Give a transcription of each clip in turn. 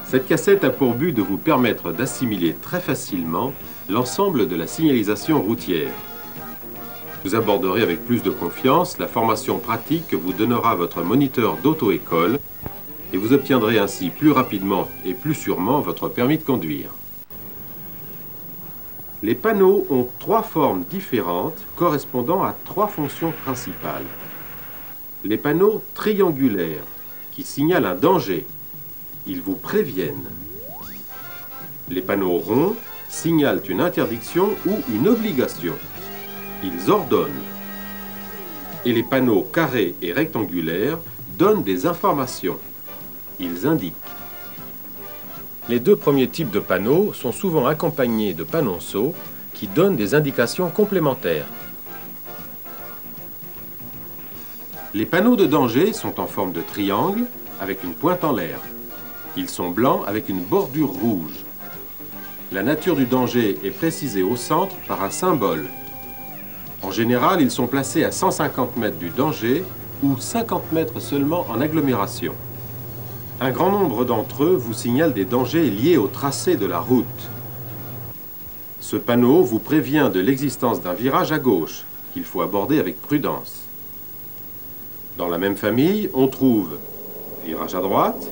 Cette cassette a pour but de vous permettre d'assimiler très facilement l'ensemble de la signalisation routière. Vous aborderez avec plus de confiance la formation pratique que vous donnera votre moniteur d'auto-école et vous obtiendrez ainsi plus rapidement et plus sûrement votre permis de conduire. Les panneaux ont 3 formes différentes correspondant à 3 fonctions principales. Les panneaux triangulaires qui signalent un danger. Ils vous préviennent. Les panneaux ronds signalent une interdiction ou une obligation. Ils ordonnent. Et les panneaux carrés et rectangulaires donnent des informations. Ils indiquent. Les 2 premiers types de panneaux sont souvent accompagnés de panonceaux qui donnent des indications complémentaires. Les panneaux de danger sont en forme de triangle avec une pointe en l'air. Ils sont blancs avec une bordure rouge. La nature du danger est précisée au centre par un symbole. En général, ils sont placés à 150 mètres du danger ou 50 mètres seulement en agglomération. Un grand nombre d'entre eux vous signalent des dangers liés au tracé de la route. Ce panneau vous prévient de l'existence d'un virage à gauche qu'il faut aborder avec prudence. Dans la même famille, on trouve virage à droite,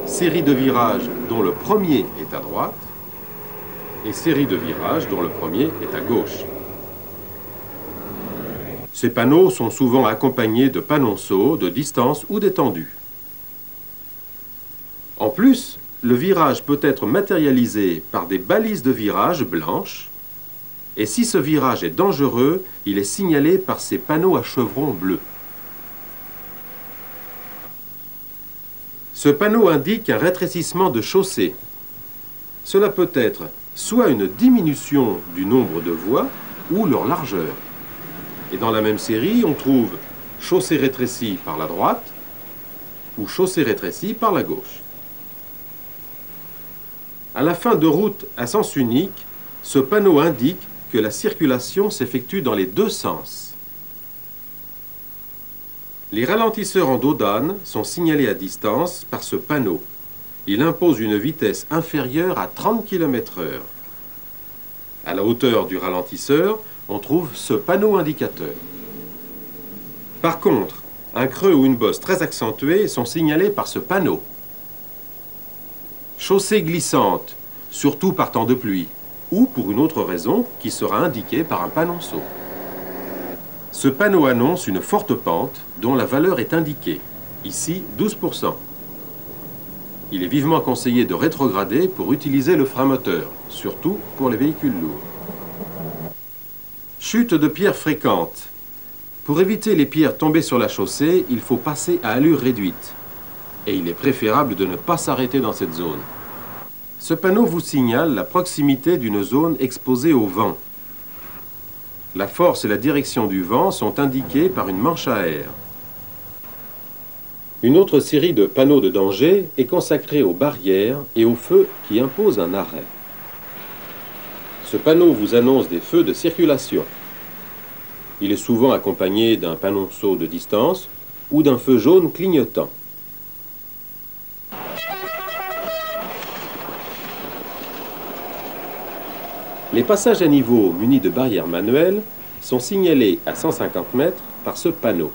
série de virages dont le premier est à droite et série de virages dont le premier est à gauche. Ces panneaux sont souvent accompagnés de panonceaux de distance ou d'étendue. En plus, le virage peut être matérialisé par des balises de virage blanches et si ce virage est dangereux, il est signalé par ces panneaux à chevrons bleus. Ce panneau indique un rétrécissement de chaussée. Cela peut être soit une diminution du nombre de voies ou leur largeur. Et dans la même série, on trouve chaussée rétrécie par la droite ou chaussée rétrécie par la gauche. À la fin de route à sens unique, ce panneau indique que la circulation s'effectue dans les 2 sens. Les ralentisseurs en dos d'âne sont signalés à distance par ce panneau. Il impose une vitesse inférieure à 30 km/h. À la hauteur du ralentisseur, on trouve ce panneau indicateur. Par contre, un creux ou une bosse très accentuée sont signalés par ce panneau. Chaussée glissante, surtout par temps de pluie, ou pour une autre raison qui sera indiquée par un panonceau. Ce panneau annonce une forte pente dont la valeur est indiquée, ici 12%. Il est vivement conseillé de rétrograder pour utiliser le frein moteur, surtout pour les véhicules lourds. Chute de pierres fréquentes. Pour éviter les pierres tombées sur la chaussée, il faut passer à allure réduite. Et il est préférable de ne pas s'arrêter dans cette zone. Ce panneau vous signale la proximité d'une zone exposée au vent. La force et la direction du vent sont indiquées par une manche à air. Une autre série de panneaux de danger est consacrée aux barrières et aux feux qui imposent un arrêt. Ce panneau vous annonce des feux de circulation. Il est souvent accompagné d'un panonceau de distance ou d'un feu jaune clignotant. Les passages à niveau munis de barrières manuelles sont signalés à 150 mètres par ce panneau.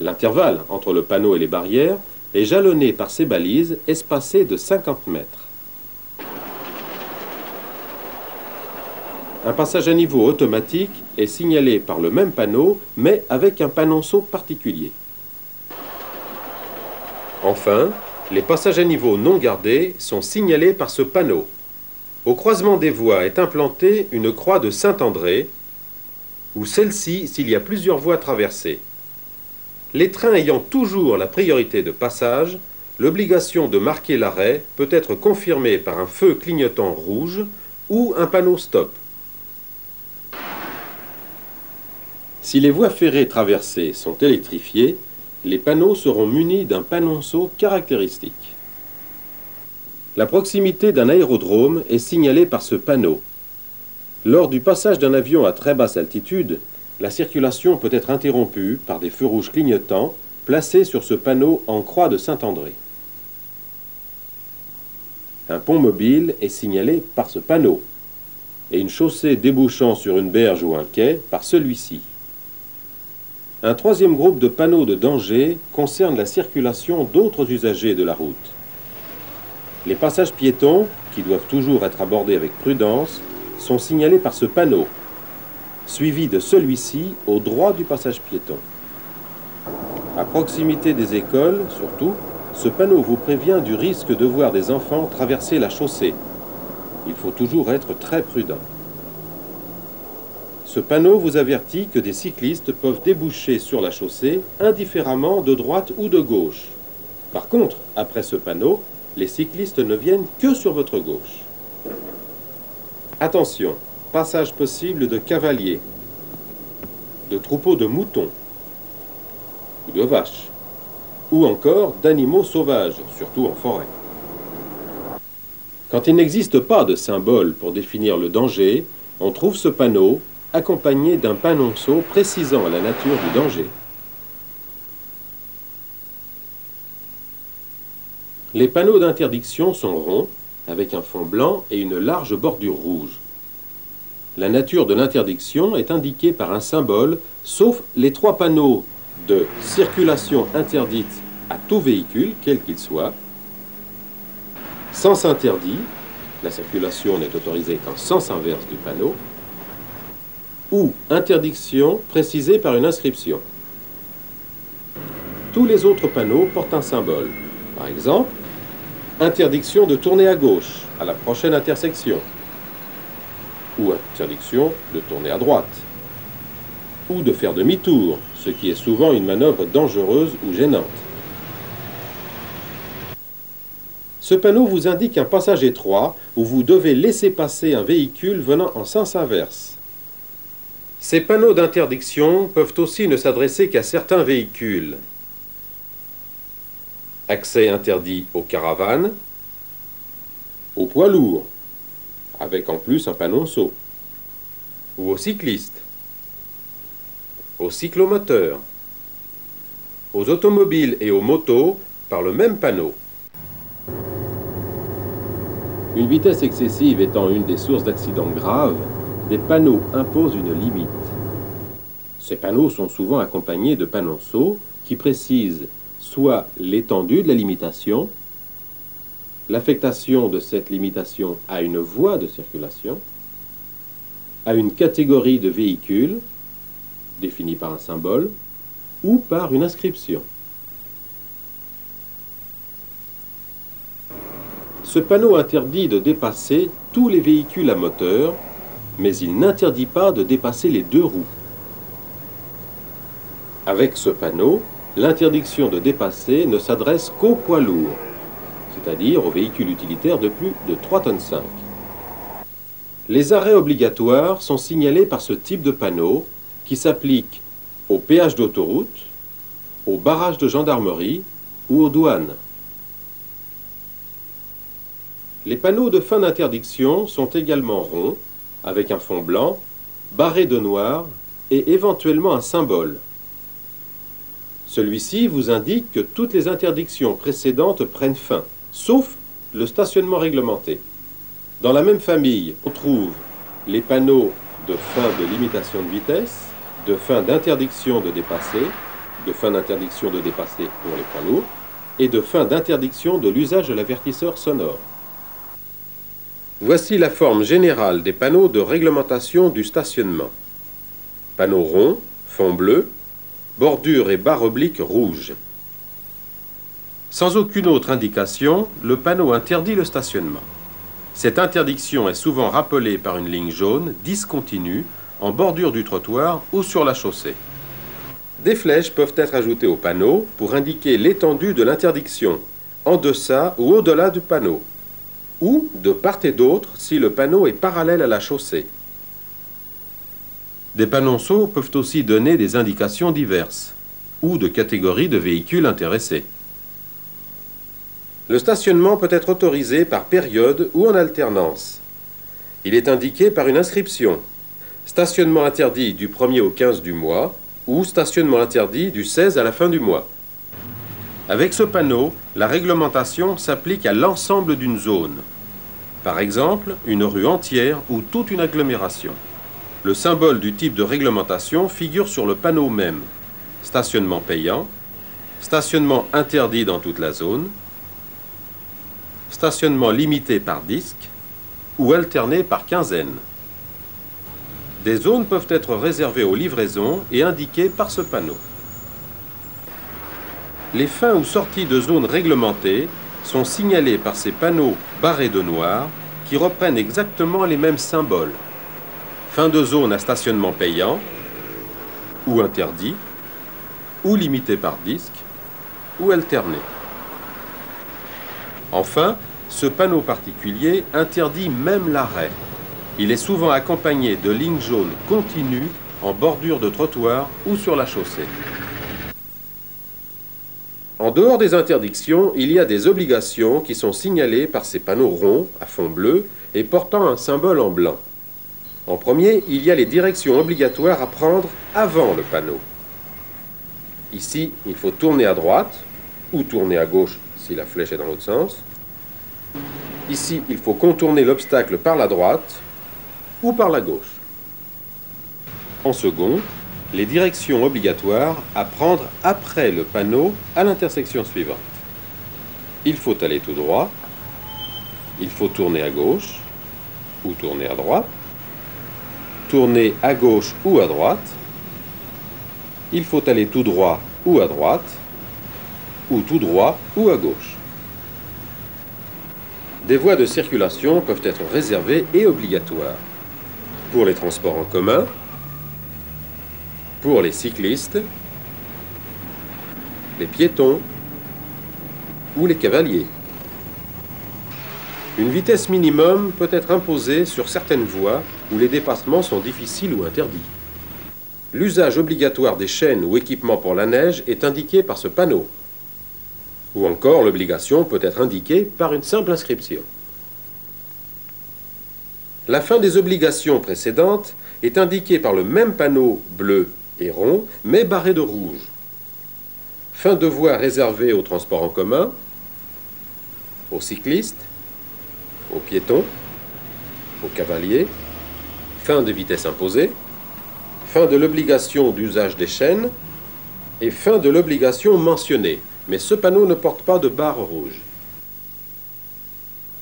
L'intervalle entre le panneau et les barrières est jalonné par ces balises espacées de 50 mètres. Un passage à niveau automatique est signalé par le même panneau, mais avec un panonceau particulier. Enfin, les passages à niveau non gardés sont signalés par ce panneau. Au croisement des voies est implantée une croix de Saint-André, ou celle-ci s'il y a plusieurs voies traversées. Les trains ayant toujours la priorité de passage, l'obligation de marquer l'arrêt peut être confirmée par un feu clignotant rouge ou un panneau stop. Si les voies ferrées traversées sont électrifiées, les panneaux seront munis d'un panonceau caractéristique. La proximité d'un aérodrome est signalée par ce panneau. Lors du passage d'un avion à très basse altitude, la circulation peut être interrompue par des feux rouges clignotants placés sur ce panneau en croix de Saint-André. Un pont mobile est signalé par ce panneau et une chaussée débouchant sur une berge ou un quai par celui-ci. Un troisième groupe de panneaux de danger concerne la circulation d'autres usagers de la route. Les passages piétons, qui doivent toujours être abordés avec prudence, sont signalés par ce panneau, suivi de celui-ci au droit du passage piéton. À proximité des écoles, surtout, ce panneau vous prévient du risque de voir des enfants traverser la chaussée. Il faut toujours être très prudent. Ce panneau vous avertit que des cyclistes peuvent déboucher sur la chaussée indifféremment de droite ou de gauche. Par contre, après ce panneau, les cyclistes ne viennent que sur votre gauche. Attention, passage possible de cavaliers, de troupeaux de moutons ou de vaches, ou encore d'animaux sauvages, surtout en forêt. Quand il n'existe pas de symbole pour définir le danger, on trouve ce panneau accompagné d'un panonceau précisant la nature du danger. Les panneaux d'interdiction sont ronds, avec un fond blanc et une large bordure rouge. La nature de l'interdiction est indiquée par un symbole, sauf les 3 panneaux de circulation interdite à tout véhicule, quel qu'il soit, sens interdit, la circulation n'est autorisée qu'en sens inverse du panneau, ou interdiction précisée par une inscription. Tous les autres panneaux portent un symbole. Par exemple, interdiction de tourner à gauche à la prochaine intersection, ou interdiction de tourner à droite, ou de faire demi-tour, ce qui est souvent une manœuvre dangereuse ou gênante. Ce panneau vous indique un passage étroit où vous devez laisser passer un véhicule venant en sens inverse. Ces panneaux d'interdiction peuvent aussi ne s'adresser qu'à certains véhicules. Accès interdit aux caravanes, aux poids lourds, avec en plus un panonceau, ou aux cyclistes, aux cyclomoteurs, aux automobiles et aux motos par le même panneau. Une vitesse excessive étant une des sources d'accidents graves, des panneaux imposent une limite. Ces panneaux sont souvent accompagnés de panonceaux qui précisent soit l'étendue de la limitation, l'affectation de cette limitation à une voie de circulation, à une catégorie de véhicules, définie par un symbole, ou par une inscription. Ce panneau interdit de dépasser tous les véhicules à moteur, mais il n'interdit pas de dépasser les 2 roues. Avec ce panneau, l'interdiction de dépasser ne s'adresse qu'aux poids lourds, c'est-à-dire aux véhicules utilitaires de plus de 3,5 tonnes. Les arrêts obligatoires sont signalés par ce type de panneau qui s'applique aux péages d'autoroute, aux barrages de gendarmerie ou aux douanes. Les panneaux de fin d'interdiction sont également ronds, avec un fond blanc, barré de noir et éventuellement un symbole. Celui-ci vous indique que toutes les interdictions précédentes prennent fin, sauf le stationnement réglementé. Dans la même famille, on trouve les panneaux de fin de limitation de vitesse, de fin d'interdiction de dépasser, de fin d'interdiction de dépasser pour les poids lourds, et de fin d'interdiction de l'usage de l'avertisseur sonore. Voici la forme générale des panneaux de réglementation du stationnement. Panneau rond, fond bleu, bordure et barre oblique rouge. Sans aucune autre indication, le panneau interdit le stationnement. Cette interdiction est souvent rappelée par une ligne jaune discontinue en bordure du trottoir ou sur la chaussée. Des flèches peuvent être ajoutées au panneau pour indiquer l'étendue de l'interdiction, en deçà ou au-delà du panneau, ou de part et d'autre si le panneau est parallèle à la chaussée. Des panonceaux peuvent aussi donner des indications diverses, ou de catégories de véhicules intéressés. Le stationnement peut être autorisé par période ou en alternance. Il est indiqué par une inscription. Stationnement interdit du 1er au 15 du mois, ou stationnement interdit du 16 à la fin du mois. Avec ce panneau, la réglementation s'applique à l'ensemble d'une zone. Par exemple, une rue entière ou toute une agglomération. Le symbole du type de réglementation figure sur le panneau même. Stationnement payant, stationnement interdit dans toute la zone, stationnement limité par disque ou alterné par quinzaine. Des zones peuvent être réservées aux livraisons et indiquées par ce panneau. Les fins ou sorties de zones réglementées sont signalées par ces panneaux barrés de noir qui reprennent exactement les mêmes symboles. Fin de zone à stationnement payant, ou interdit, ou limité par disque, ou alterné. Enfin, ce panneau particulier interdit même l'arrêt. Il est souvent accompagné de lignes jaunes continues en bordure de trottoir ou sur la chaussée. En dehors des interdictions, il y a des obligations qui sont signalées par ces panneaux ronds à fond bleu et portant un symbole en blanc. En premier, il y a les directions obligatoires à prendre avant le panneau. Ici, il faut tourner à droite ou tourner à gauche si la flèche est dans l'autre sens. Ici, il faut contourner l'obstacle par la droite ou par la gauche. En second, les directions obligatoires à prendre après le panneau à l'intersection suivante. Il faut aller tout droit, il faut tourner à gauche ou tourner à droite, tourner à gauche ou à droite, il faut aller tout droit ou à droite, ou tout droit ou à gauche. Des voies de circulation peuvent être réservées et obligatoires pour les transports en commun, pour les cyclistes, les piétons ou les cavaliers. Une vitesse minimum peut être imposée sur certaines voies où les dépassements sont difficiles ou interdits. L'usage obligatoire des chaînes ou équipements pour la neige est indiqué par ce panneau. Ou encore, l'obligation peut être indiquée par une simple inscription. La fin des obligations précédentes est indiquée par le même panneau bleu et rond, mais barré de rouge. Fin de voie réservée aux transports en commun, aux cyclistes, aux piétons, aux cavaliers, fin de vitesse imposée, fin de l'obligation d'usage des chaînes et fin de l'obligation mentionnée, mais ce panneau ne porte pas de barre rouge.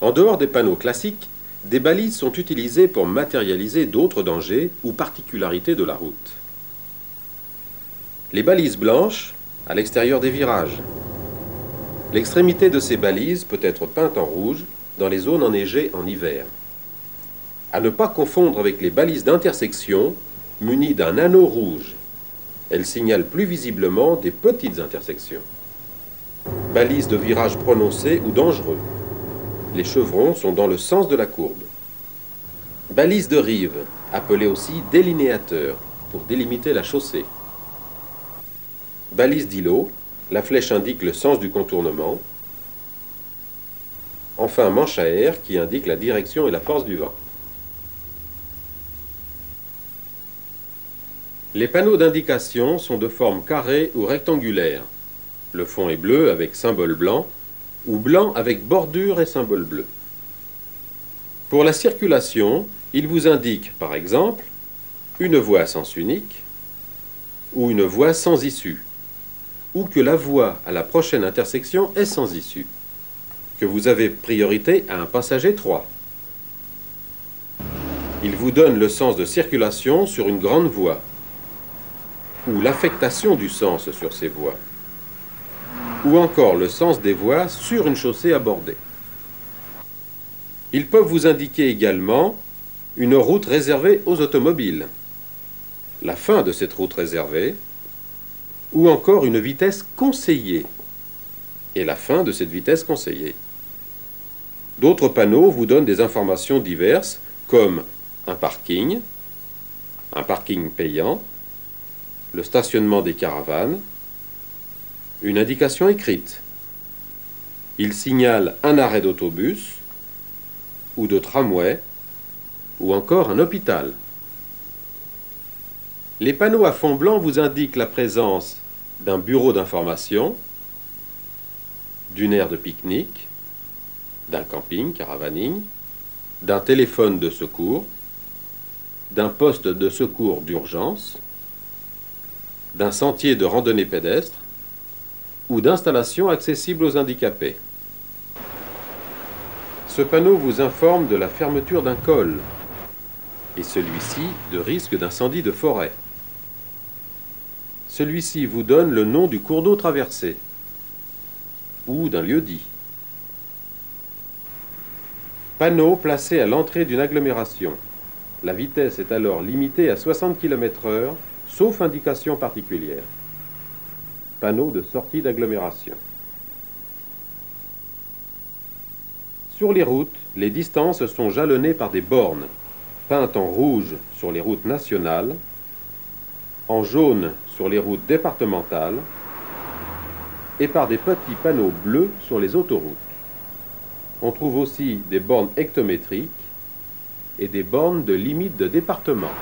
En dehors des panneaux classiques, des balises sont utilisées pour matérialiser d'autres dangers ou particularités de la route. Les balises blanches, à l'extérieur des virages. L'extrémité de ces balises peut être peinte en rouge dans les zones enneigées en hiver. À ne pas confondre avec les balises d'intersection munies d'un anneau rouge. Elles signalent plus visiblement des petites intersections. Balises de virage prononcé ou dangereux. Les chevrons sont dans le sens de la courbe. Balises de rive, appelées aussi délinéateurs, pour délimiter la chaussée. Balise d'îlot, la flèche indique le sens du contournement. Enfin, manche à air qui indique la direction et la force du vent. Les panneaux d'indication sont de forme carrée ou rectangulaire. Le fond est bleu avec symbole blanc ou blanc avec bordure et symbole bleu. Pour la circulation, il vous indique, par exemple, une voie à sens unique ou une voie sans issue, ou que la voie à la prochaine intersection est sans issue, que vous avez priorité à un passager 3. Il vous donne le sens de circulation sur une grande voie, ou l'affectation du sens sur ces voies, ou encore le sens des voies sur une chaussée abordée. Ils peuvent vous indiquer également une route réservée aux automobiles, la fin de cette route réservée, ou encore une vitesse conseillée, et la fin de cette vitesse conseillée. D'autres panneaux vous donnent des informations diverses, comme un parking payant, le stationnement des caravanes, une indication écrite. Il signale un arrêt d'autobus, ou de tramway, ou encore un hôpital. Les panneaux à fond blanc vous indiquent la présence d'un bureau d'information, d'une aire de pique-nique, d'un camping, caravaning, d'un téléphone de secours, d'un poste de secours d'urgence, d'un sentier de randonnée pédestre ou d'installations accessibles aux handicapés. Ce panneau vous informe de la fermeture d'un col et celui-ci de risque d'incendie de forêt. Celui-ci vous donne le nom du cours d'eau traversé ou d'un lieu-dit. Panneau placé à l'entrée d'une agglomération. La vitesse est alors limitée à 60 km/h, sauf indication particulière. Panneau de sortie d'agglomération. Sur les routes, les distances sont jalonnées par des bornes, peintes en rouge sur les routes nationales, en jaune sur les routes départementales et par des petits panneaux bleus sur les autoroutes. On trouve aussi des bornes hectométriques et des bornes de limite de département.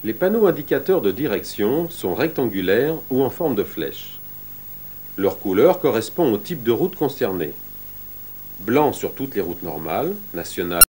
Les panneaux indicateurs de direction sont rectangulaires ou en forme de flèche. Leur couleur correspond au type de route concernée. Blanc sur toutes les routes normales, nationales